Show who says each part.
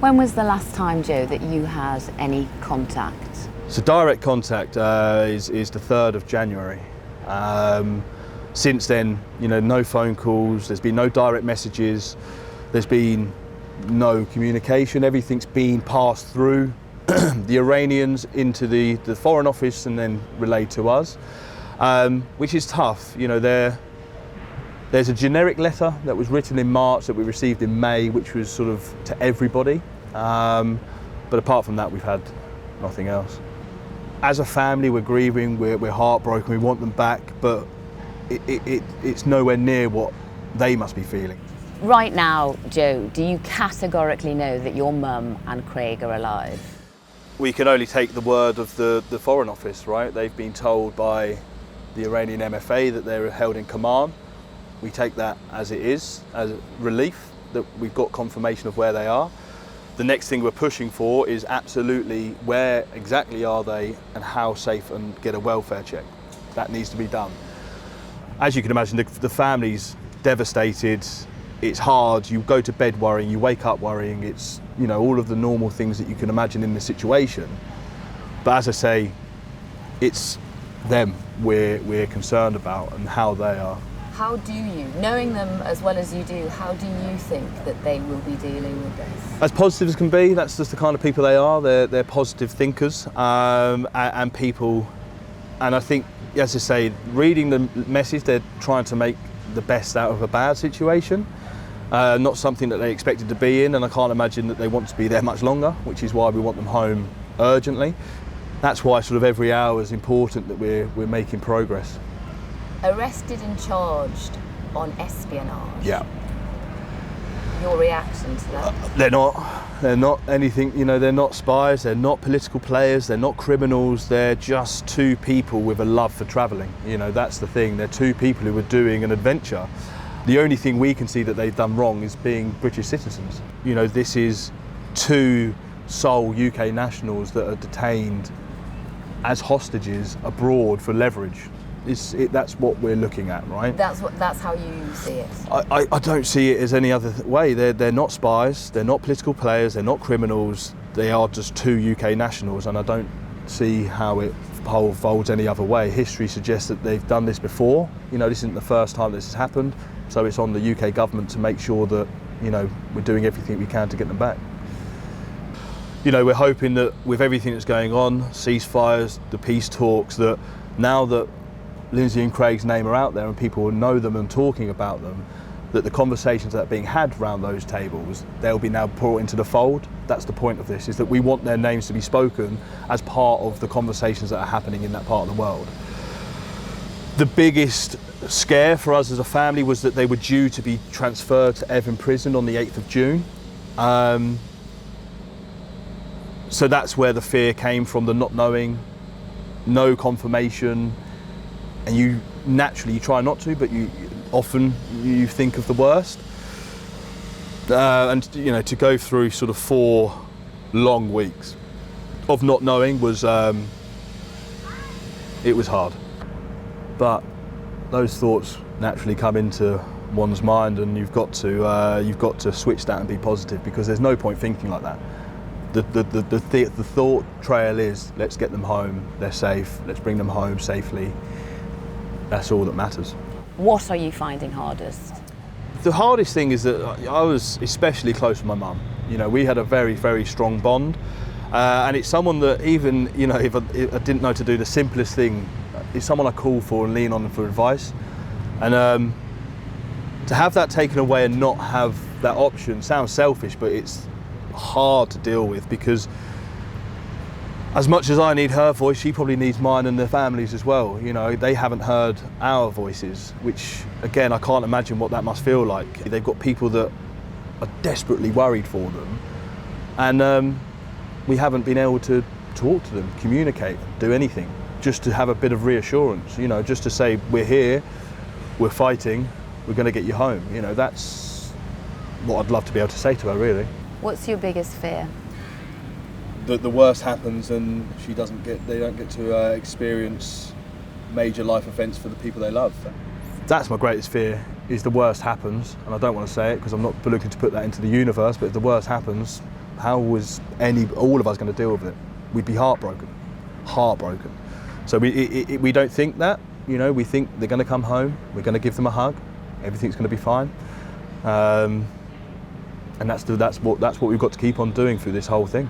Speaker 1: When was the last time, Joe, that you had any contact?
Speaker 2: So direct contact is the 3rd of January. Since then, no phone calls, there's been no direct messages, there's been no communication, everything's been passed through the Iranians into the Foreign Office and then relayed to us, which is tough. There's a generic letter that was written in March that we received in May, which was sort of to everybody. But apart from that, we've had nothing else. As a family, we're grieving, we're heartbroken, we want them back, but it's nowhere near what they must be feeling.
Speaker 1: Right now, Joe, do you categorically know that your mum and Craig are alive?
Speaker 2: We can only take the word of the Foreign Office, right? They've been told by the Iranian MFA that they're held in command. We take that as it is, as relief that we've got confirmation of where they are. The next thing we're pushing for is absolutely where exactly are they and how safe, and get a welfare check. That needs to be done. As you can imagine, the family's devastated. It's hard, you go to bed worrying, you wake up worrying. It's, all of the normal things that you can imagine in this situation. But as I say, it's them we're concerned about and how they are.
Speaker 1: How do you, knowing them as well as you do, how do you think that they will be dealing with this?
Speaker 2: As positive as can be. That's just the kind of people they are. They're positive thinkers and people. And I think, as I say, reading the message, they're trying to make the best out of a bad situation. Not something that they expected to be in, and I can't imagine that they want to be there much longer, which is why we want them home urgently. That's why sort of every hour is important, that we're making progress.
Speaker 1: Arrested and charged on espionage.
Speaker 2: Yeah.
Speaker 1: Your reaction to that?
Speaker 2: They're not anything, they're not spies, they're not political players, they're not criminals, they're just two people with a love for travelling. That's the thing, they're two people who are doing an adventure. The only thing we can see that they've done wrong is being British citizens. This is two sole UK nationals that are detained as hostages abroad for leverage. That's what we're looking at, right?
Speaker 1: That's how you see it.
Speaker 2: I don't see it as any other way. They're not spies, they're not political players, they're not criminals. They are just two UK nationals, and I don't see how it folds any other way. History suggests that they've done this before. This isn't the first time this has happened, so it's on the UK government to make sure that we're doing everything we can to get them back. We're hoping that with everything that's going on, ceasefires, the peace talks, that now that Lindsay and Craig's name are out there and people will know them and talking about them, that the conversations that are being had around those tables, they'll be now brought into the fold. That's the point of this, is that we want their names to be spoken as part of the conversations that are happening in that part of the world. The biggest scare for us as a family was that they were due to be transferred to Evin prison on the 8th of June. So that's where the fear came from, the not knowing, no confirmation. And you naturally try not to, but you often think of the worst. And to go through sort of 4 long weeks of not knowing was it was hard. But those thoughts naturally come into one's mind, and you've got to switch that and be positive, because there's no point thinking like that. The thought trail is, let's get them home, they're safe, let's bring them home safely. That's all that matters.
Speaker 1: What are you finding hardest?
Speaker 2: The hardest thing is that I was especially close with my mum. We had a very, very strong bond. And it's someone that even, if I didn't know to do the simplest thing, it's someone I call for and lean on for advice. And to have that taken away and not have that option sounds selfish, but it's hard to deal with, because as much as I need her voice, she probably needs mine and their families as well. They haven't heard our voices, which, again, I can't imagine what that must feel like. They've got people that are desperately worried for them, and we haven't been able to talk to them, communicate, do anything, just to have a bit of reassurance, just to say, we're here, we're fighting, we're going to get you home. That's what I'd love to be able to say to her, really.
Speaker 1: What's your biggest fear?
Speaker 2: That the worst happens and they don't get to experience major life events for the people they love. That's my greatest fear, is the worst happens, and I don't want to say it because I'm not looking to put that into the universe, but if the worst happens, how was all of us going to deal with it? We'd be heartbroken. So we don't think that, you know, we think they're going to come home, we're going to give them a hug, everything's going to be fine. And that's what we've got to keep on doing through this whole thing.